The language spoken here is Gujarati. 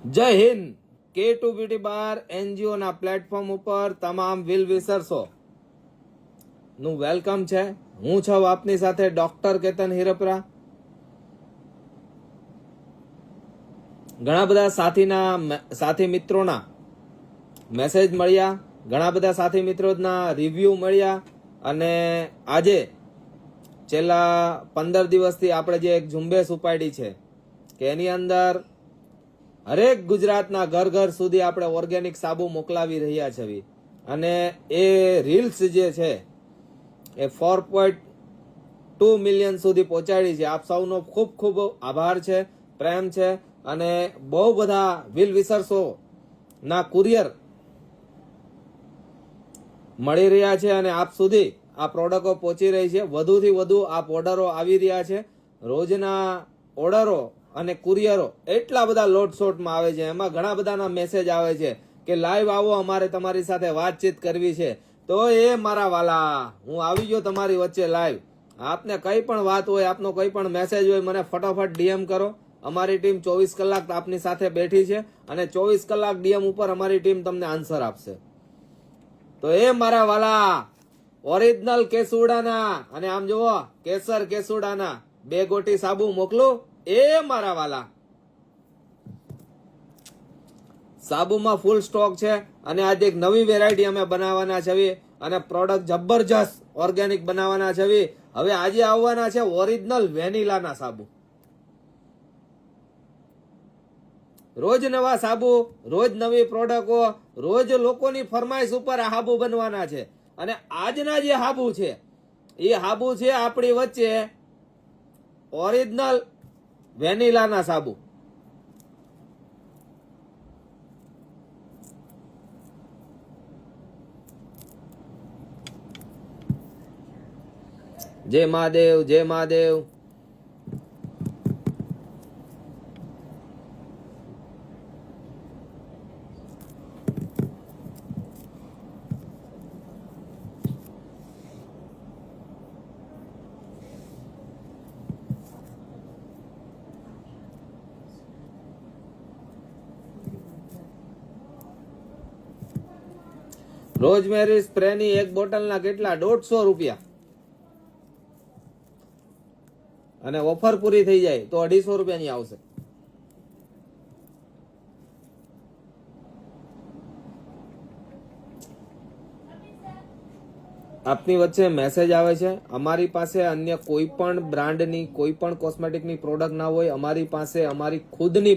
જય હિન્દ. K2 બ્યુટી બાર એનજીઓ ના પ્લેટફોર્મ ઉપર તમામ વિલ વિસરશો નું વેલકમ છે. હું છું આપની સાથે ડોક્ટર કેતન હિરપરા. ઘણા બધા સાથી મિત્રોના મેસેજ મળ્યા, ઘણા બધા સાથી મિત્રોના રિવ્યુ મળ્યા અને આજે છેલ્લા 15 દિવસથી આપણે જે એક ઝુંબેશ ઉપાડી છે કે એની અંદર હરેક ગુજરાતના ઘર ઘર સુધી આપણે ઓર્ગેનિક સાબુ મોકલાવી રહ્યા છીએ અને એ રીલ્સ જે છે એ 4.2 મિલિયન સુધી પહોંચાડી છે. આપ સૌનો ખૂબ ખૂબ આભાર છે, પ્રેમ છે અને બહુ બધા વિલ વિસરશો ના કુરિયર મળી રહ્યા છે અને આપ સુધી આ પ્રોડક્ટો પહોંચી રહી છે. વધુથી વધુ આ ઓર્ડરો આવી રહ્યા છે. રોજના ઓર્ડરો અને કુરિયરો એટલા બધા લોટશોટમાં આવે છે. એમાં ઘણા બધાના મેસેજ આવે છે કે લાઈવ આવો, અમારે તમારી સાથે વાતચીત કરવી છે. તો એ મારા વાલા, હું આવી ગયો તમારી વચ્ચે લાઈવ. આપને કઈ પણ વાત હોય, આપનો કઈ પણ મેસેજ હોય, મને ફટાફટ ડીએમ કરો. અમારી ટીમ 24 કલાક આપની સાથે બેઠી છે અને 24 કલાક ડીએમ ઉપર અમારી ટીમ તમને આન્સર આપશે. તો એ મારા વાલા, ઓરિજિનલ કેસુડાના અને આમ જુઓ કેસર કેસુડાના 2 ગોટી સાબુ મોકલું. એ મારા વાલા, સાબુમાં ફૂલ સ્ટોક છે અને આજે એક નવી વેરાયટી અમે બનાવવાના છે અને પ્રોડક્ટ જબરજસ્ત ઓર્ગેનિક બનાવવાના છે. હવે આજે આવવાના છે ઓરિજિનલ વેનીલાના સાબુ. રોજ નવા સાબુ, રોજ નવી પ્રોડક્ટો, રોજ લોકોની ફરમાઈશ ઉપર આ સાબુ બનવાના છે. અને આજના જે સાબુ છે એ સાબુ છે આપણી વચ્ચે ઓરિજિનલ વેનીલાના સાબુ. જય મહાદેવ, જય મહાદેવ. રોઝમેરી સ્પ્રેની એક બોટલના કેટલા? 150 રૂપિયા. અને ઓફર પૂરી થઈ જાય તો 250 રૂપિયાની આવશે. આપની વચ્ચે મેસેજ આવે છે, અમારી પાસે અન્ય કોઈ પણ બ્રાન્ડની કોઈ પણ કોસ્મેટિકની પ્રોડક્ટ ના હોય, અમારી પાસે અમારી ખુદની